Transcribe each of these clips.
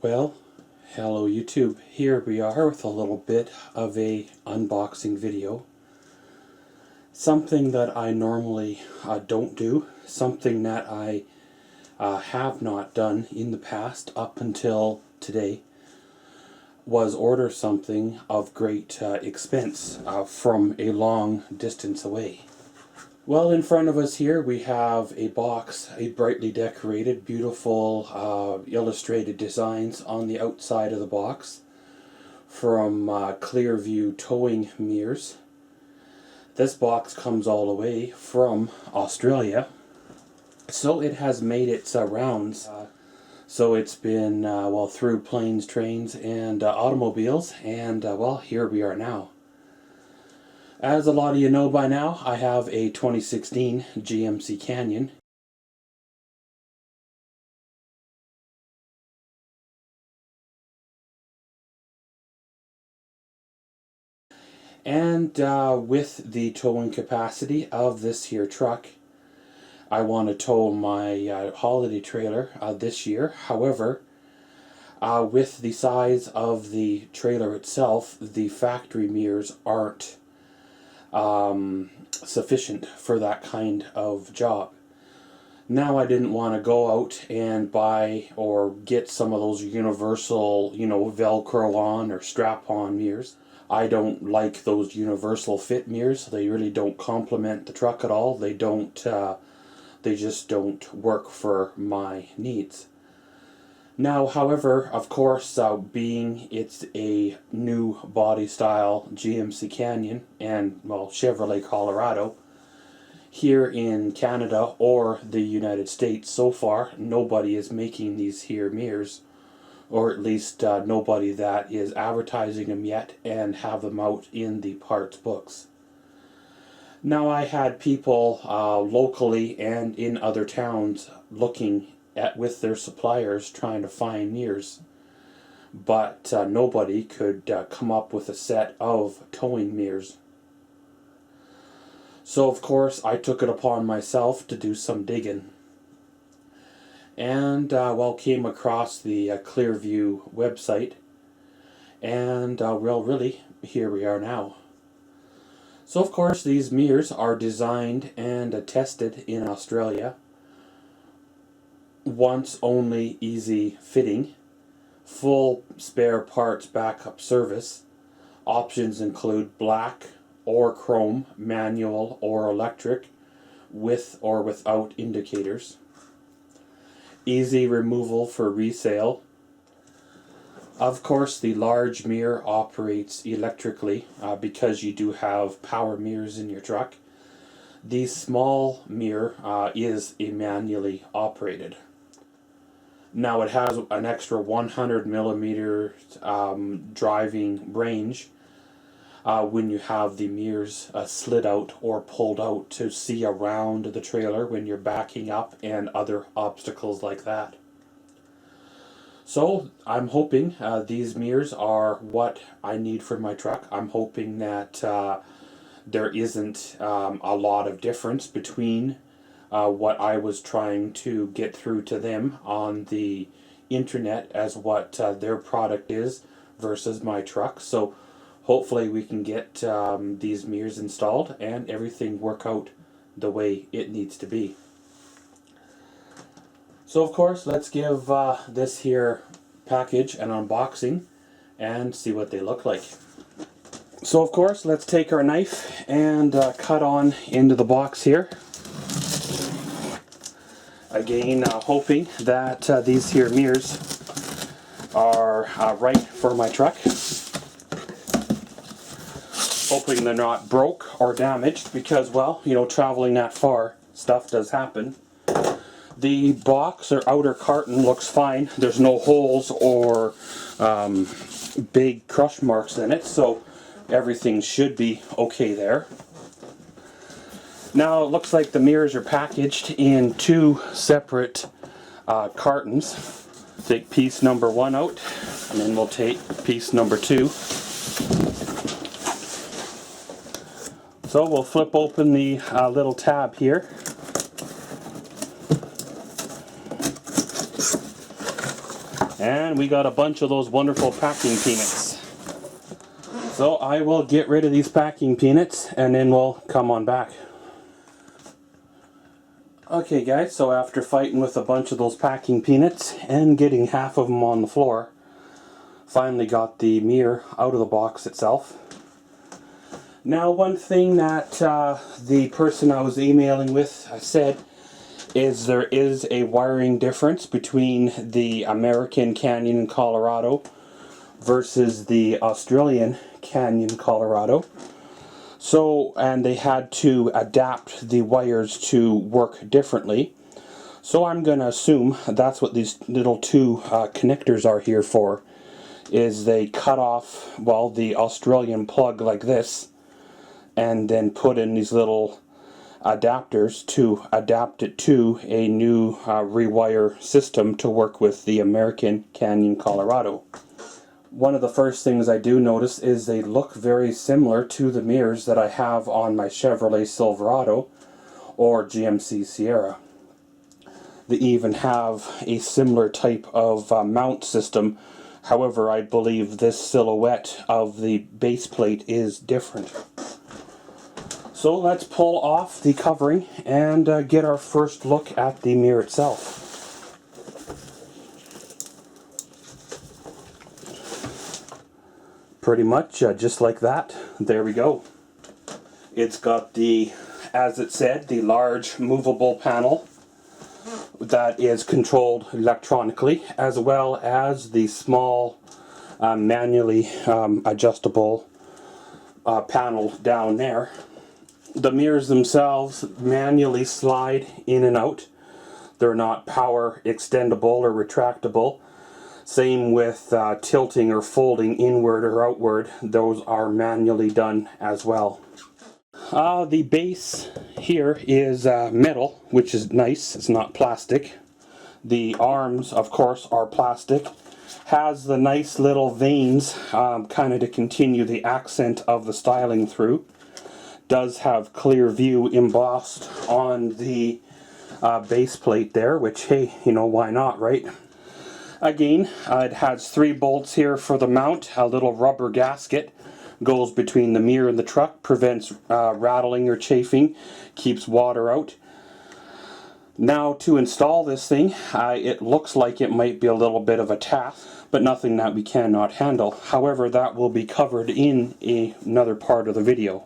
Well, hello YouTube. Here we are with a little bit of a unboxing video. Something that I normally don't do. Something that I have not done in the past up until today was order something of great expense from a long distance away. Well, in front of us here we have a box, a brightly decorated, beautiful illustrated designs on the outside of the box from ClearView towing mirrors. This box comes all the way from Australia, so it has made its rounds. So it's been well, through planes, trains, and automobiles, and well, here we are now. As a lot of you know by now, I have a 2016 GMC Canyon. And with the towing capacity of this here truck, I want to tow my holiday trailer this year. However, with the size of the trailer itself, the factory mirrors aren't sufficient for that kind of job. Now, I didn't want to go out and buy or get some of those universal, Velcro on or strap-on mirrors. I don't like those universal fit mirrors. They really don't complement the truck at all. They just don't work for my needs. Now, however, of course, being it's a new body style GMC Canyon and, well, Chevrolet Colorado, here in Canada or the United States so far, nobody is making these here mirrors, or at least nobody that is advertising them yet and have them out in the parts books. Now, I had people locally and in other towns looking with their suppliers trying to find mirrors, but nobody could come up with a set of towing mirrors. So of course I took it upon myself to do some digging, and well, came across the ClearView website, and well, really, here we are now. So of course these mirrors are designed and tested in Australia. Once only easy fitting, full spare parts backup service. Options include black or chrome, manual or electric, with or without indicators. Easy removal for resale. Of course, the large mirror operates electrically because you do have power mirrors in your truck. The small mirror is manually operated. Now, it has an extra 100 millimeter driving range when you have the mirrors slid out or pulled out to see around the trailer when you're backing up and other obstacles like that. So I'm hoping these mirrors are what I need for my truck. I'm hoping that there isn't a lot of difference between what I was trying to get through to them on the internet as what their product is versus my truck. So hopefully we can get these mirrors installed and everything work out the way it needs to be. So of course, let's give this here package an unboxing and see what they look like. So of course, let's take our knife and cut on into the box here. Again, hoping that these here mirrors are right for my truck. Hoping they're not broke or damaged because, well, traveling that far, stuff does happen. The box or outer carton looks fine. There's no holes or big crush marks in it, so everything should be okay there. Now it looks like the mirrors are packaged in two separate cartons. Take piece number one out, and then we'll take piece number two. So we'll flip open the little tab here. And we got a bunch of those wonderful packing peanuts. So I will get rid of these packing peanuts and then we'll come on back. Okay guys, so after fighting with a bunch of those packing peanuts and getting half of them on the floor, finally got the mirror out of the box itself. Now one thing that the person I was emailing with said is there is a wiring difference between the American Canyon in Colorado versus the Australian Canyon Colorado. So, and they had to adapt the wires to work differently. So I'm going to assume that's what these little two connectors are here for. Is they cut off, well, the Australian plug like this, and then put in these little adapters to adapt it to a new rewire system to work with the American Canyon Colorado. One of the first things I do notice is they look very similar to the mirrors that I have on my Chevrolet Silverado or GMC Sierra. They even have a similar type of mount system. However, I believe this silhouette of the base plate is different. So let's pull off the covering and get our first look at the mirror itself. Pretty much just like that. There we go. It's got the, as it said, the large movable panel that is controlled electronically, as well as the small manually adjustable panel down there. The mirrors themselves manually slide in and out. They're not power extendable or retractable. Same with tilting or folding inward or outward. Those are manually done as well. The base here is metal, which is nice. It's not plastic. The arms, of course, are plastic. Has the nice little veins kind of to continue the accent of the styling through. Does have ClearView embossed on the base plate there, which, hey, you know, why not, right? Again, it has 3 bolts here for the mount. A little rubber gasket goes between the mirror and the truck, prevents rattling or chafing, keeps water out. Now to install this thing, it looks like it might be a little bit of a task, but nothing that we cannot handle. However, that will be covered in another part of the video.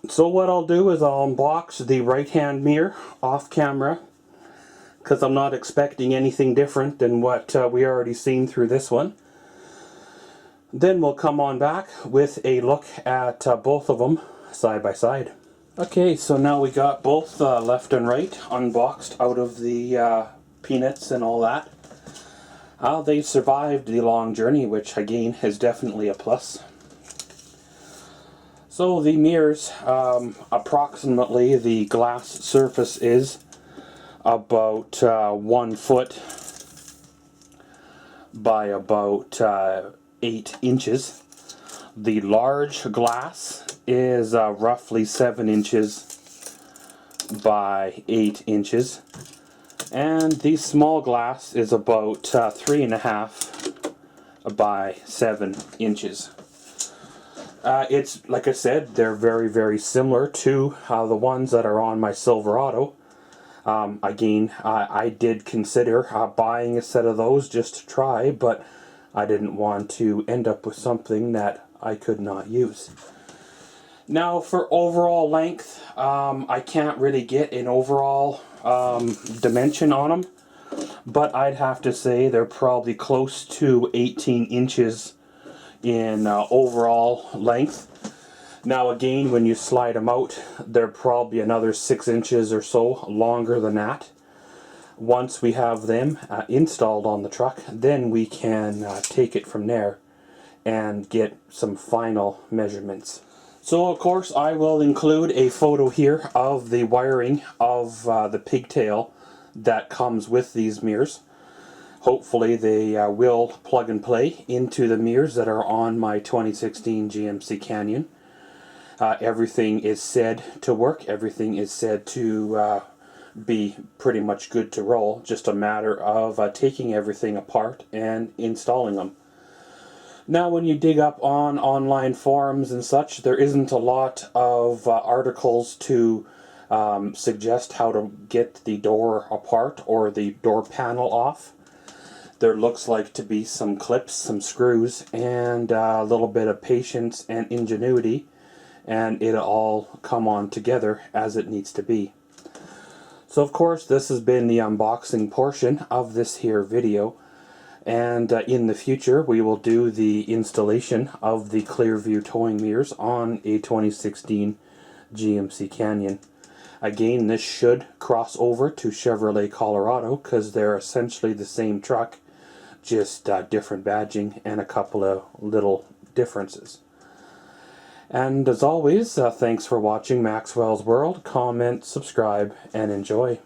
So what I'll do is I'll unbox the right-hand mirror off camera, because I'm not expecting anything different than what we already seen through this one. Then we'll come on back with a look at both of them side by side. Okay, so now we got both left and right unboxed out of the peanuts and all that. They survived the long journey, which again is definitely a plus. So the mirrors, approximately the glass surface is about 1 foot by about 8 inches. The large glass is roughly 7 inches by 8 inches, and the small glass is about 3.5 by 7 inches. It's, like I said, they're very, very similar to the ones that are on my Silverado. Again, I did consider buying a set of those just to try, but I didn't want to end up with something that I could not use. Now for overall length, I can't really get an overall dimension on them, but I'd have to say they're probably close to 18 inches in overall length. Now again, when you slide them out, they're probably another 6 inches or so longer than that. Once we have them installed on the truck, then we can take it from there and get some final measurements. So of course I will include a photo here of the wiring of the pigtail that comes with these mirrors. Hopefully they will plug and play into the mirrors that are on my 2016 GMC Canyon. Everything is said to work. Everything is said to be pretty much good to roll. Just a matter of taking everything apart and installing them. Now, when you dig up on online forums and such, there isn't a lot of articles to suggest how to get the door apart or the door panel off. There looks like to be some clips, some screws, and a little bit of patience and ingenuity, and it'll all come on together as it needs to be. So of course, this has been the unboxing portion of this here video, and in the future we will do the installation of the ClearView towing mirrors on a 2016 GMC Canyon. Again, this should cross over to Chevrolet Colorado because they're essentially the same truck, just different badging and a couple of little differences. And as always, thanks for watching Maxwell's World. Comment, subscribe, and enjoy.